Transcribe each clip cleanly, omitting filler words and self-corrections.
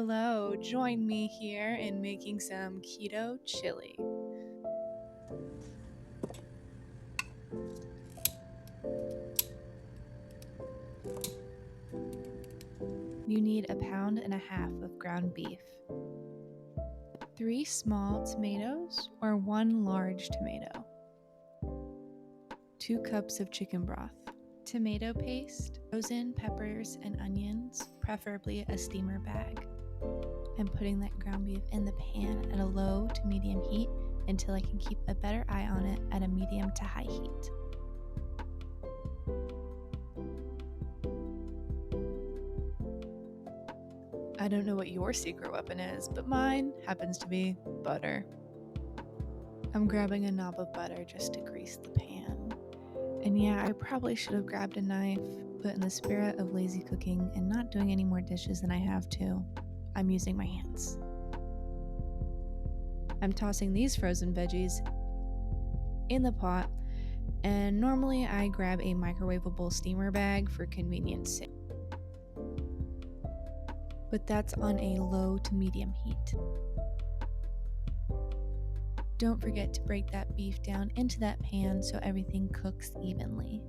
Hello, join me here in making some keto chili. You need 1.5 pounds of ground beef, 3 small tomatoes or 1 large tomato, 2 cups of chicken broth, tomato paste, frozen peppers and onions, preferably a steamer bag, and putting that ground beef in the pan at a low to medium heat until I can keep a better eye on it at a medium to high heat. I don't know what your secret weapon is, but mine happens to be butter. I'm grabbing a knob of butter just to grease the pan. And yeah, I probably should have grabbed a knife, but in the spirit of lazy cooking and not doing any more dishes than I have to, I'm using my hands. I'm tossing these frozen veggies in the pot, and normally I grab a microwavable steamer bag for convenience sake. But that's on a low to medium heat. Don't forget to break that beef down into that pan so everything cooks evenly.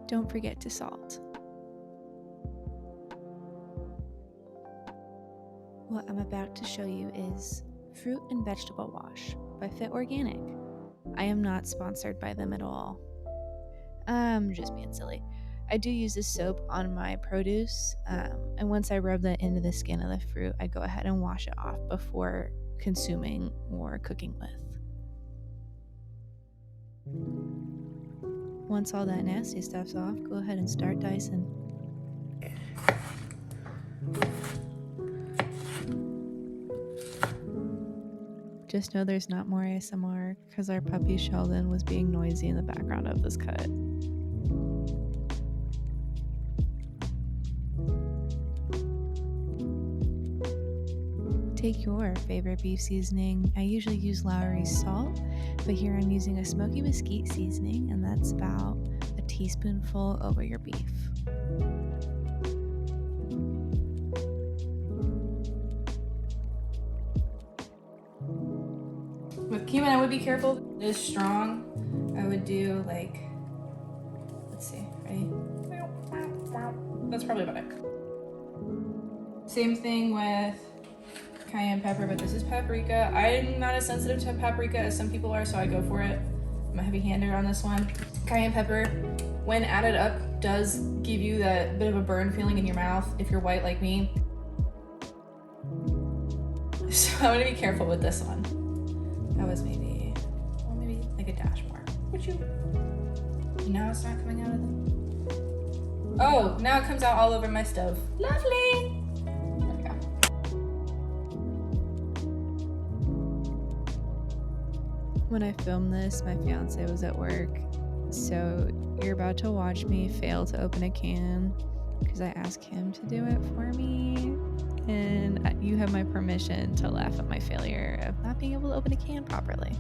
Don't forget to salt. What I'm about to show you is Fruit and Vegetable Wash by Fit Organic. I am not sponsored by them at all. I'm just being silly. I do use this soap on my produce, and once I rub that into the skin of the fruit, I go ahead and wash it off before consuming or cooking with. Once all that nasty stuff's off, go ahead and start dicing. Just know there's not more ASMR because our puppy Sheldon was being noisy in the background of this cut. Take your favorite beef seasoning. I usually use Lawrys salt, but here I'm using a smoky mesquite seasoning, and that's about a teaspoonful over your beef. With cumin, I would be careful. It is strong. I would do like, let's see, ready? That's probably about it. Same thing with cayenne pepper, but this is paprika. I'm not as sensitive to paprika as some people are, so I go for it. I'm a heavy hander on this one. Cayenne pepper, when added up, does give you that bit of a burn feeling in your mouth if you're white like me. So I'm gonna be careful with this one. That was maybe like a dash more. Would you? Now it's not coming out of them. Oh, now it comes out all over my stove. Lovely. There we go. When I filmed this, my fiance was at work, so you're about to watch me fail to open a can because I asked him to do it for me. And you have my permission to laugh at my failure of not being able to open a can properly.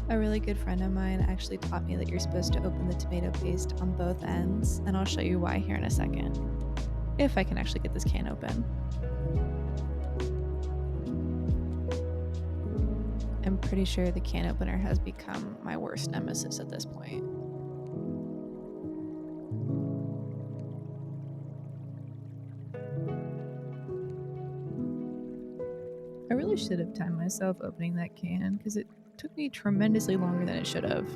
A really good friend of mine actually taught me that you're supposed to open the tomato paste on both ends, and I'll show you why here in a second, if I can actually get this can open. I'm pretty sure the can opener has become my worst nemesis at this point. I really should have timed myself opening that can because it took me tremendously longer than it should have.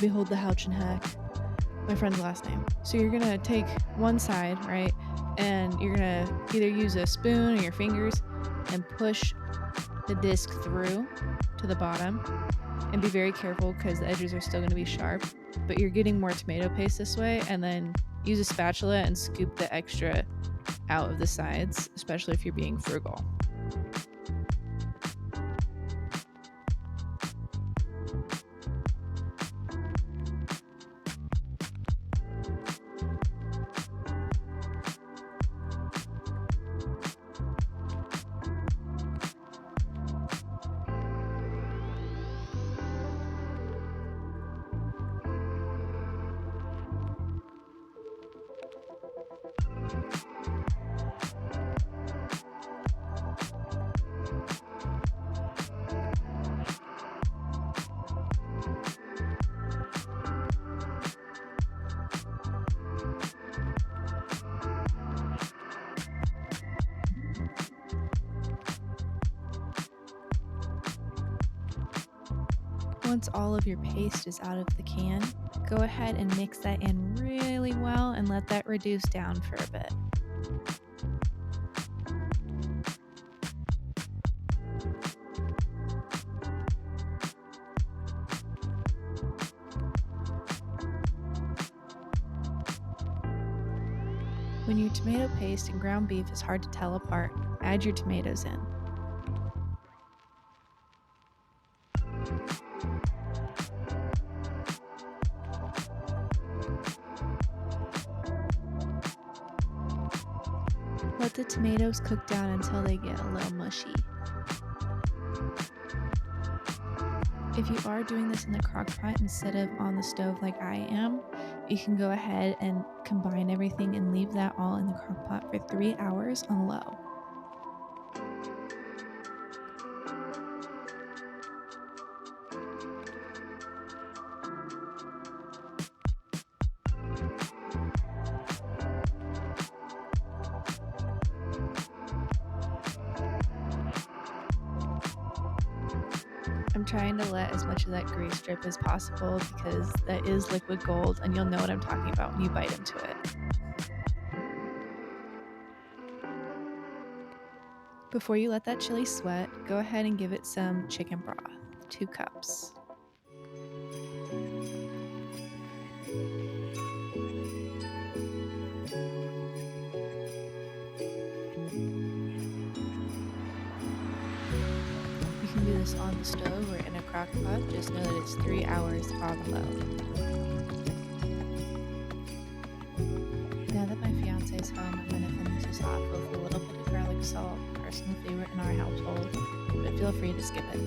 Behold the Houch and Hack, my friend's last name. So you're gonna take one side, right? And you're gonna either use a spoon or your fingers and push the disc through to the bottom. And be very careful because the edges are still going to be sharp, but you're getting more tomato paste this way, and then use a spatula and scoop the extra out of the sides, especially if you're being frugal. Once all of your paste is out of the can, go ahead and mix that in really well and let that reduce down for a bit. When your tomato paste and ground beef is hard to tell apart, add your tomatoes in. Let the tomatoes cook down until they get a little mushy. If you are doing this in the crock pot instead of on the stove like I am, you can go ahead and combine everything and leave that all in the crock pot for 3 hours on low. I'm trying to let as much of that grease drip as possible because that is liquid gold and you'll know what I'm talking about when you bite into it. Before you let that chili sweat, go ahead and give it some chicken broth, 2 cups. You can do this on the stove or in a crock pot, just know that it's 3 hours on low. Now that my fiance is home, I'm going to finish this off with a little bit of garlic salt, personal favorite in our household, but feel free to skip it.